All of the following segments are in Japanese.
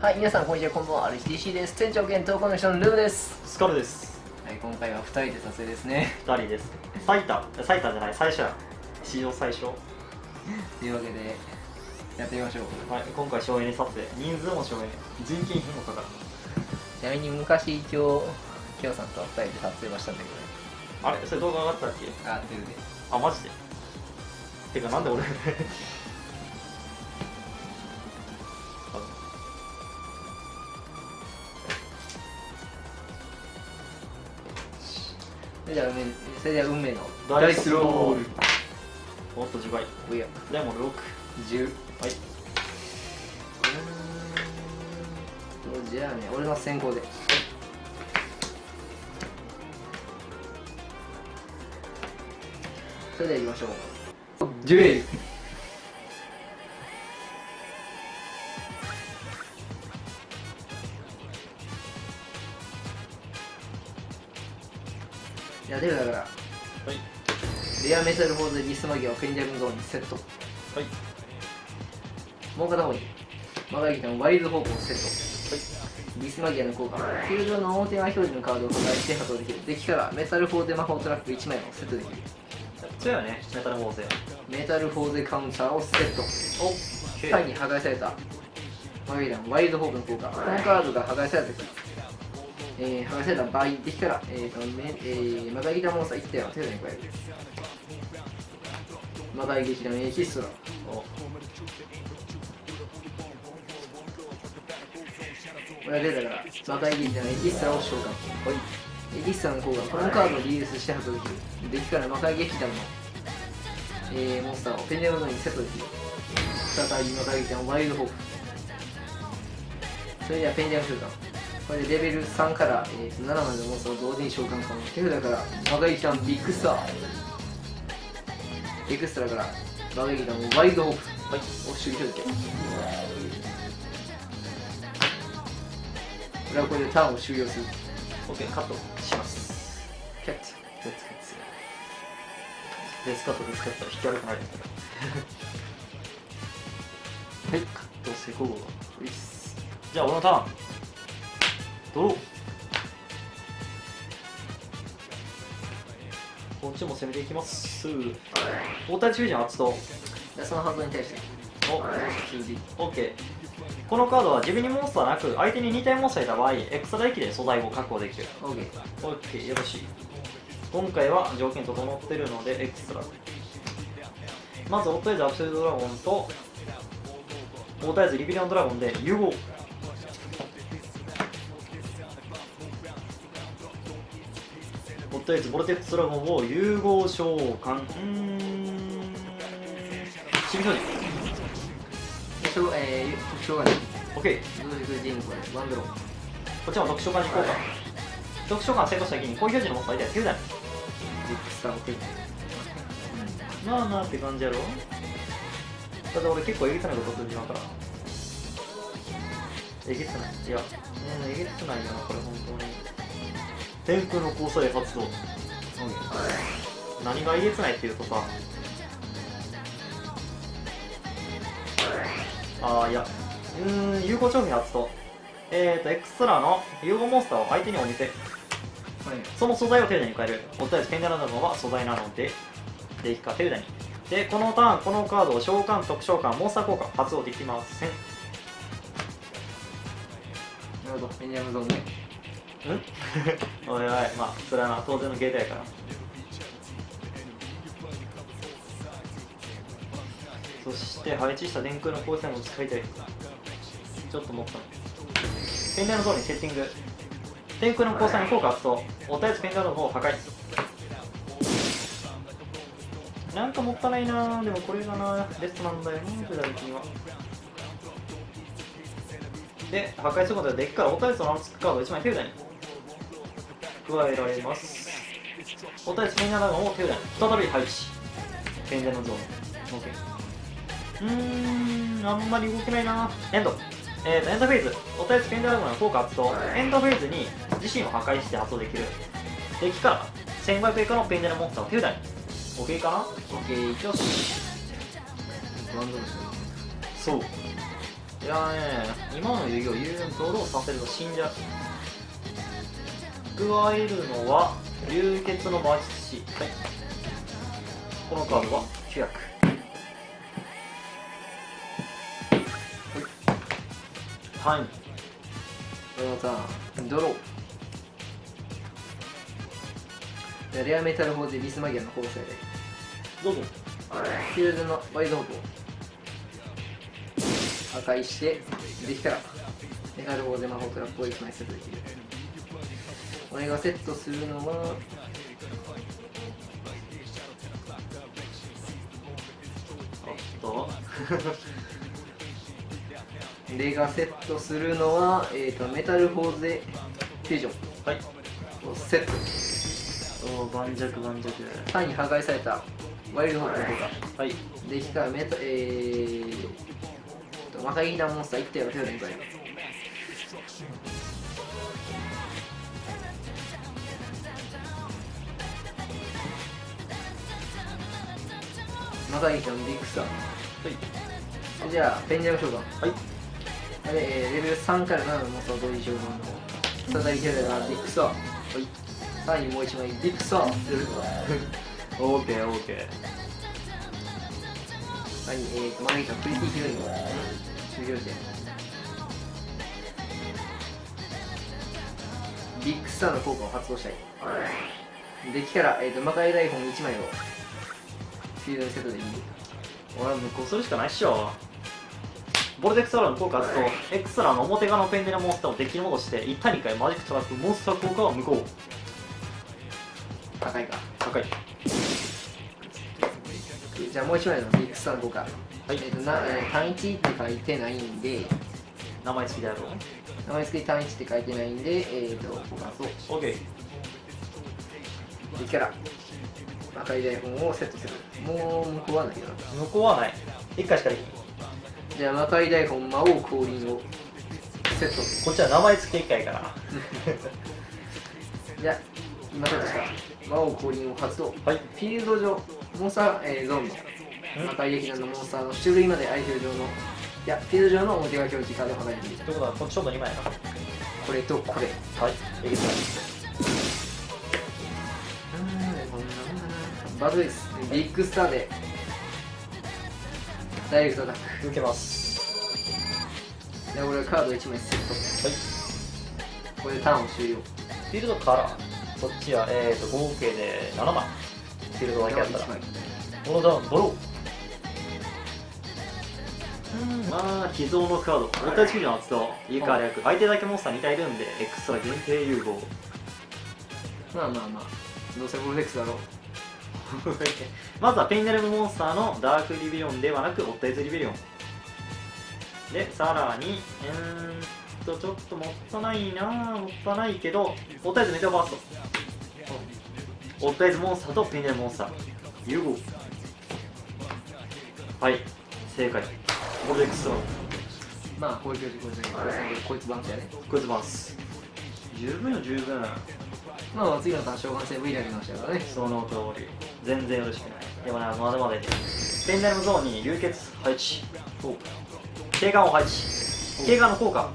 はい、皆さんこんにちは、こんばんは。RCTC です。店長兼投稿の人のルーです。スカルです。はい、今回は2人で撮影ですね。2人です。最多じゃない、最初や。史上最初。というわけで、やってみましょう。はい、今回省エネ撮影。人数も省エネ。人件費もかかる。ちなみに昔、きょさんとは2人で撮影はしたんだけどね。あれそれ動画上がったっけ？上がってるで。あ、マジで？てか、なんで俺それでは運命のダイスロール。ル。おっと、10倍。おや、でも6。10。はい。じゃあね、俺の先行で。それでは行きましょう。デュエル。いや、でだから、はい。レアメタルフォーズリスマギアをペンデルムゾーンにセット。はい。もう片方にマガリキのワイルドホープをセット。リスマギアの効果、フィールドの表側表示のカードを破壊して発動できる。デッキからメタルフォーゼ魔法トラップ1枚をセットできる。そうやね、メタルフォーゼ。メタルフォーゼカウンターをセット。お単に破壊されたマガリキのワイルドホープの効果、このカードが破壊された時、破壊された場合、デッキから、マガリキのモンスター1体を手札に加える。マガリキのエキストラ。おこれが出たからマガリキのエキストラを召喚。エキストラの効果、このカードをリリースして発動できる。デッキから魔界劇団の、モンスターをペンデルゾーンにセットできる。再び魔界劇団ワイルドホープ。それではペンデル召喚。これでレベル3から、7までのモンスターを同時に召喚可能。手札から魔界劇団ビッグスター。エクストラから魔界劇団ワイルドホープ。はい、を守備表示。これはこれでターンを終了する。OK、カットします。キャッチ。デスカット、引き悪くない。はい、カット成功。じゃあ俺のターン。ドロー。こっちも攻めていきます。応対注意陣発動。そのハードに対してオッケー。このカードは自分にモンスターなく相手に2体モンスターいた場合、エクストラデッキで素材を確保できる。オッケー、よろしい。今回は条件整ってるのでエクストラ。まずオッタイズアブソルトドラゴンとオッタイズリビリオンドラゴンで融合。オッタイズボルテックスドラゴンを融合召喚。守備表示。特徴がない。オッケー。ワンドロー。こっちも特殊感実効果。特殊感成功した時にこういう表示のモンスターいたら9だね。ビッグスターを手に。まあまあって感じやろ。ただ俺結構えげつないことする今から。えげつない。いや、えげつないよな、これ本当に。天空の交際発動。何がえげつないっていうとさ、いや、有効商品発動。エクストラの融合モンスターを相手にお見せ。その素材を手札に変える。おったやつペンダランダムは素材なので、デッキか手札に。で、このターン、このカードを召喚、特召喚、モンスター効果発動できません。なるほど、ペンデルムゾーンね。おいおい、まあ、それはな、当然のゲートやから。そして配置した電空の光線を使いたい。ちょっともったい。ペンダルのゾーンにセッティング。天空の光線の効果発動。おったやつペンダルの方を破壊。なんかもったいないな。でもこれがな、ベストなんだよね、手札的には。で、破壊することでデッキからおったやつのつくカードを1枚手札に加えられます。おったやつペンダルの方を手札に再び配置。ペンダルのゾーン。あんまり動けないな。エンド。エンドフェーズ。おったやつペンダルの効果発動。エンドフェーズに自身を破壊して発動できる。デッキから1500以下のペンダルモンスターを手札に。OK かな？ OK、よし。ワンドローしかそう。いやね、今の遊戯を有言ドローさせると死んじゃう。加えるのは流血の魔術師、はい、このカードは900。はい、このターンドロー。レアメタル砲でリスマギアの構成でどうぞ。フィールドのワイドホープを破壊して、できたらメタル砲で魔法トラップを1枚セットできる。俺がセットするのは俺がセットするのは、メタルフォーゼフュージョン、はい、をセット。お盤石盤石。単に破壊されたワイルドホープの効果、はい、できたらまたギターモンスター1体を手を連加。またギターのビッグスター、はい、じゃあペンジャム召喚、はい、で、レベル3から7のモンスターを同時召喚のサタリテレがビッグスター、はい、さらにもう1枚ビッグスターオーケーオーケー。はい、マガギタープリティヒロインを終了してビッグスターの効果を発動したい。できたら、魔界台本1枚をフィールドにセットできる。俺は無効するしかないっしょ。ボルテクスラの効果発動、エクストラの表側のペンデラモンスターをデッキに戻して1対2回マジックトラップモンスター効果は無効。高いか。高い。じゃあもう1枚のビッグスターの効果、はい、単1って書いてないんで、名前付きでやろう。名前付き単1って書いてないんで、効果発動。オーケー。できたら魔界台本をセットする。もう向こうはないよな。無効はない。1回しかできん。じゃあ魔界台本魔王降臨をセット。こっちは名前付き1回やからじゃあ今セットした魔王降臨を発動。はい、フィールド上モンスター、ゾーンの魔界劇団のモンスターの種類まで相手上のフィールド上の表側表示カードを剥がれている。ということはこっちちょうど2枚やな。これとこれ。はい、えげつない。バトルです。ビッグスターでダイレクトアタック。受けます。で、俺はカード1枚セット。これでターンを終了。フィールドからそっちは合計で7枚。フィールドだけやったらこのダウンドロー。まあ寄贈のカード応対式の発動、いいカード役、相手だけモンスター2体いるんでエクストラ限定融合。まあまあまあ、どうせプロテクスだろう。まずはペインネルムモンスターのダークリビリオンではなくオッタイズリビリオンで、さらにちょっともったいないな、もったいないけどオッタイズメテオバースト、オッタイズモンスターとペインネルムモンスター融合。はい、正解。ボルテックストロまあ、こういう表示、こいつバンクやね。こいつバンス十分よ十分。まあ、次のターン召喚性 V になりましたからね。その通り、全然よろしくない。でもね、まだまだペンネルムゾーンに流血配置、警官を配置、警官の効果、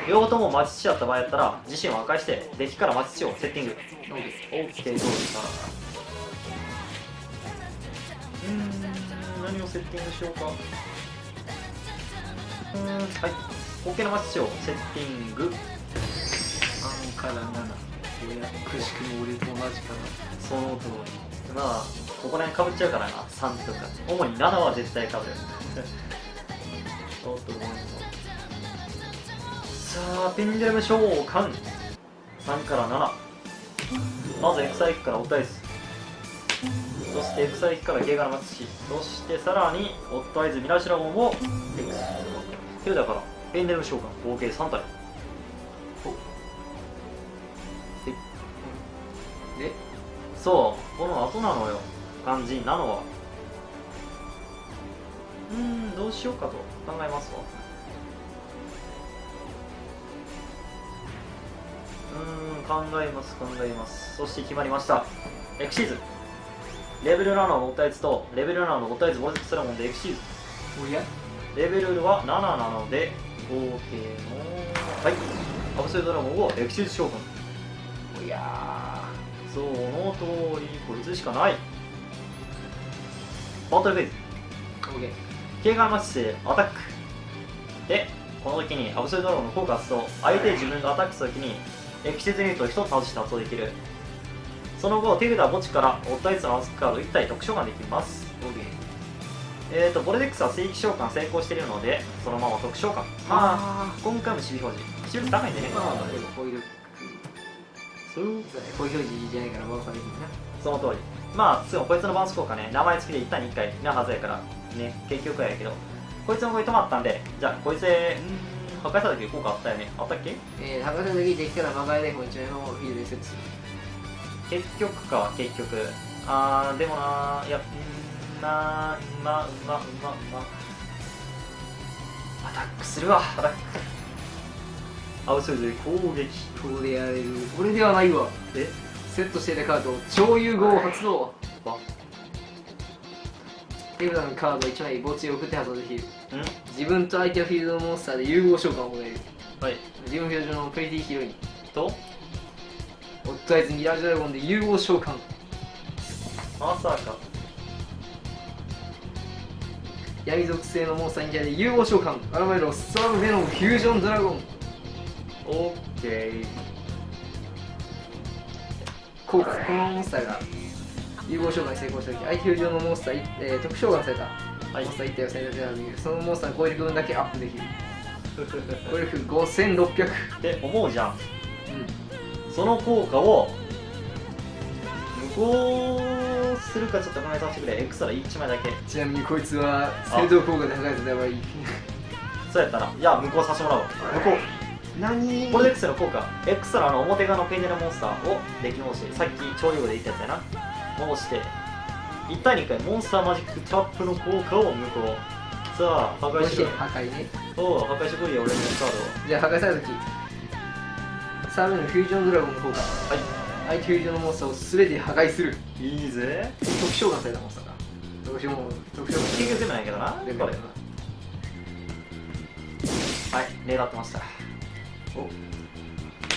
両方とも魔術師だった場合やったら自身を破壊してデッキから魔術師をセッティング。OK、どうした何をセッティングしようか。はい、OK の魔術師をセッティング。3から7。くしくも俺と同じかな。その通り。まあここら辺かぶっちゃうからな、3とか。主に7は絶対かぶるおっとごめん。さあペンデルム召喚3から7。まずエクサイクからオッタイズ、そしてエクサイクからゲーガーのマツシ、そしてさらにオッタイズミラーシュラゴンをエクスフィルダーからペンデルム召喚合計3体。で、そうこの後なのよ肝心なのは。どうしようかと考えますわ。考えます。そして決まりました。エクシーズレベル7のオッタイズとレベル7のオッタイズボルテックスラモンでエクシーズ。おやレベルは7なので合計のはいアブソリュートドラゴンをエクシーズ召喚。いやその通りこいつしかない。バトルフェイズー、オッケー。警戒マッチでアタックで、この時にアブソリュートドラゴンの効果を発動。相手自分がアタックする時にエクシーズユニットを1つ外して発動できる。その後手札墓地からオッドアイツのアスクカード1体特召喚できます。オッケー。ボルデックスは聖域召喚成功しているのでそのまま特召喚。今回も守備表示守備高いんでね。でもこういうこういう表示じゃないからバウンスできるな。その通り。まあつまりこいつのバウンス効果ね、名前付きで1対2回なはずやからね、結局はやけどこいつの動き止まったんで、じゃあこいつで破壊した時効果あったよね。あったっけ？破壊した時敵から魔界ライフを1枚のフィールドでセットする。結局でもないやアタックするわ。アタックアブソリュート攻撃。これやれる。これではないわ。セットしていたカードを超融合を発動。手札のカード1枚墓地を送って発動できる。自分と相手のフィールドのモンスターで融合召喚を行える。はい。自分フィールドのプリティヒロインとオッドアイズミラージュドラゴンで融合召喚。まさか闇属性のモンスターに対して融合召喚。現れろストームベノムフュージョンドラゴン。オッケー。効果、このモンスターが融合召喚に成功したとき相手フィールドのモンスター、特召喚されたモンスター1体を選択しながら見る。そのモンスターの攻撃分だけアップできる。攻撃力5600って思うじゃん。うん。その効果を無効するかちょっと考えさせてくれ。エクストラ1枚だけ。ちなみにこいつは戦闘効果で破壊すればいい。そうやったら、じゃあ無効させてもらおう。無効。何？これで X の効果、エクストラの表側のペンデルモンスターをデッキ戻して、さっき超優で言ったやつやな。戻して、1対2回モンスターマジックトラップの効果を無効。さあ、破壊しろ。破壊ね。そう、破壊してくれよ、俺のカードを。じゃあ破壊されたときサーブのフュージョンドラゴンの効果。はい。相手フィールドのモンスターを全て破壊する。いいぜ。特召喚されたモンスターだ。特召喚。結局全部ないけどな。これ。はい、狙ってました。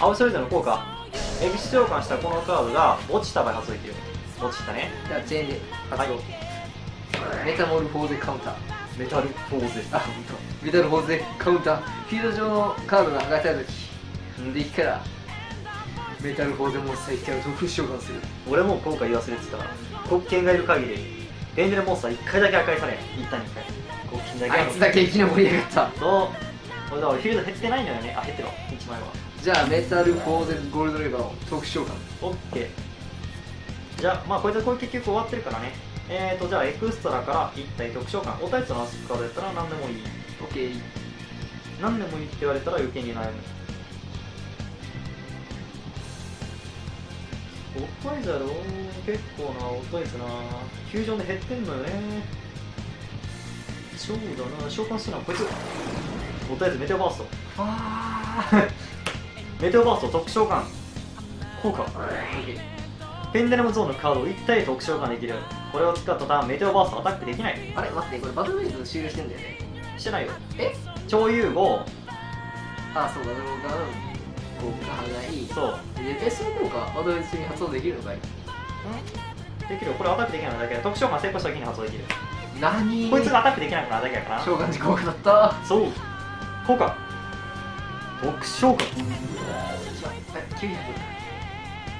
アブソリュートの効果、エクシ召喚したこのカードが落ちた場合発動できる。落ちたね。じゃあチェーンで発動。メタモルフォーゼカウンター。メタルフォーゼ。メタルフォーゼカウンター。フィールド上のカードが破壊されたときデッキからメタルフォーゼモンスター1回を特殊召喚する。俺も効果言い忘れてた。黒剣がいる限りペンデルモンスター1回だけ破壊されん。1対2回。黒剣だけ。あいつだけ生き残りやがった。そう。これだからフィールド減ってないのよね。あ、減ってるわ。1枚は。じゃあメタルフォーゼゴールドレバーを特殊召喚。オッケー。じゃあ、まあこいつはこれ結局終わってるからね。じゃあエクストラから1体特召喚。おタイツのアスクカードやったら何でもいい。オッケー。何でもいいって言われたら余計に悩む。オットアイズやろ。結構な、オットアイズな。フュージョンで減ってんのよね。そうだな、召喚するのはこいつ。オットアイズメテオバースト。メテオバースト特召喚。効果。ペンデルムゾーンのカードを1体特召喚できる。これを使ったターンメテオバーストアタックできない。あれ待って、これバトルフェイズ終了してんだよね。してないよ。え？超融合。あ、そうだ、でも効果がない。そう。その効果バトルフェイズ中に発動できるのかい？できるよ。これアタックできないのだけで特召喚成功した時に発動できる。何？こいつがアタックできなくなるだけやからな。召喚時効果だった。そう。効果。特召喚。900。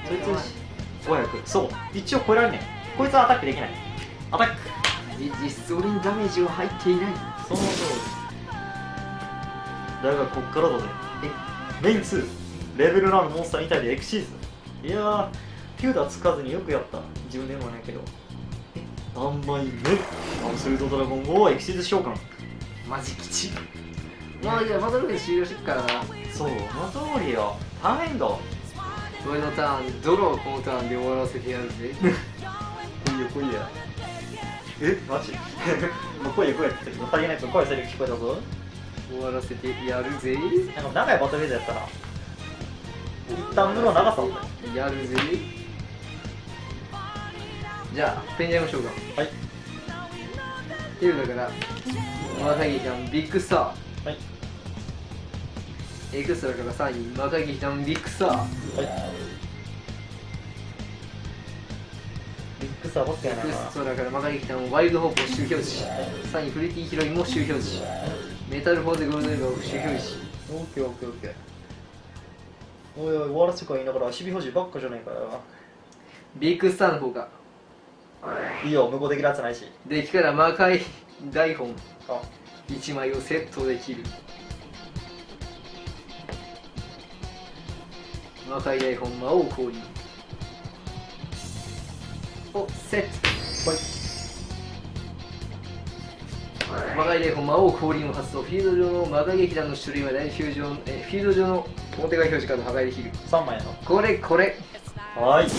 そいつ500。そう。一応超えられねえ。こいつはアタックできない。アタック。実質俺にダメージは入っていない。その通り。だがこっからだぜ。メイン2。レベル7のモンスター2体でエクシーズ。いやー、フューダーつかずによくやった。自分でもないけど。3枚目。アブソリュートドラゴンをエクシーズ召喚。マジ吉。まあいや、バトルフェイズ終了してっからな。そう、その通りよ。ターンエンド。俺のターン、ドローをこのターンで終わらせてやるぜ。来いよ来いや。え、マジもう来いよ来いよって言ったけど、足りないと声セリフ聞こえたぞ。終わらせてやるぜ。長いバトルフェイズやったら一旦無の長さをやるぜ。じゃあ、ペンデルム召喚。はい。テルだから、マカゲキダンビッグスター。はい。エクストラから3位マカゲキダンビッグスター。はい。ビッグスターばっかやな。エクストラからマカゲキダンワイルドホープを周表示。3位プリティヒロインも周表示。メタルフォーゼゴールドレバーを周表示。オッケーオッケーオッケー。おいおい、終わらせとか言いながら守備保持ばっかじゃないかよ。ビッグスターの方がいいよ、無効的なやつないし。デッキから魔界台本あ、1枚をセットできる。魔界台本魔王降臨をセット。はい。魔界台本魔王降臨を発動。フィールド上の魔界劇団の種類は大フュージョン、フィールド上の表外表示カードを破壊できる。3枚やな。これはーい。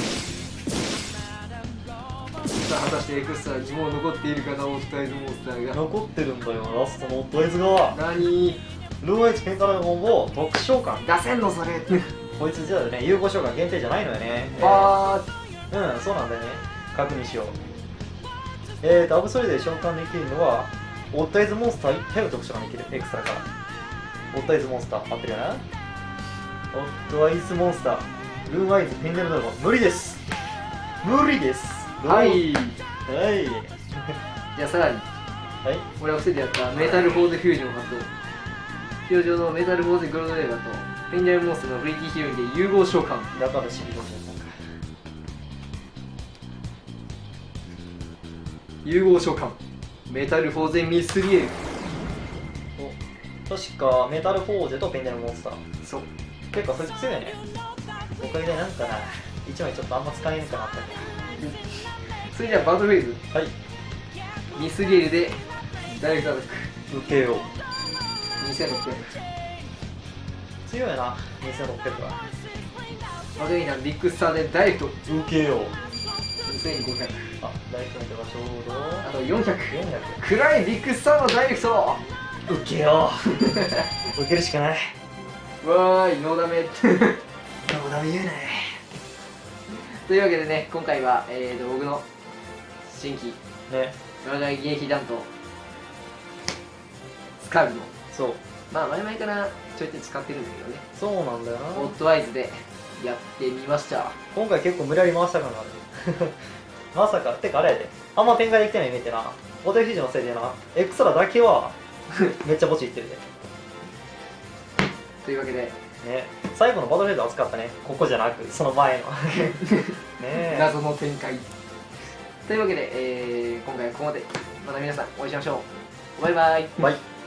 さあ果たしてエクストラにもう残っているかな、オッタイズモンスターが。残ってるんだよ、ラストのオットイズが。何ルーエイチペンタラゴンを特召喚。出せんのそれこいつじゃあね、融合召喚限定じゃないのよね。あうん、そうなんだよね。確認しよう。アブソリで召喚できるのは、オットイズモンスター1体を特召喚できる。エクストラから。オットイズモンスター、合ってるよな。オットイズモンスター、ルーアイズペンデルドラゴン。無理です。無理です。はい。はい。じゃあさらにはい。俺は伏せてやったメタルフォーゼフュージョンを発動。フィールド上のメタルフォーゼゴールドレーバーとペンデルモンスターのフリーキーヒロインで融合召喚。だからシビロシャさんか。融合召喚メタルフォーゼミスリエル。お、確かメタルフォーゼとペンデルモンスター。そう結構それ強いよね。おかげでなんかな、1枚ちょっとあんま使えんかなったけそれじゃあバトルフェーズど。はい。ミスリエルでダイレクトアタック受けよう。2600。強いな、2600は。マグニナビッグスターでダイレクト受けよう。2500。あ、ダイレクトメタがちょうどあと400。 400。暗いビッグスターのダイレクト。受けよう。受けるしかない。わーいノーダメどうだめ言うね。というわけでね、今回は、僕の新規ね、我が家劇団と使うのそう。まあ前々からちょいちょい使ってるんだけどね、そうなんだよな。オットアイズでやってみました。今回結構無理やり回した感がある。まさか、てかあれやで。あんま展開できてないイメージな。ボテフィージのせいでな。エクストラだけはめっちゃ墓地いってるで。というわけでね、最後のバトルフェーズ熱かったね。ここじゃなく、その前の。ねえ。謎の展開というわけで、今回はここまで。また皆さんお会いしましょう。バイバイ。バイ。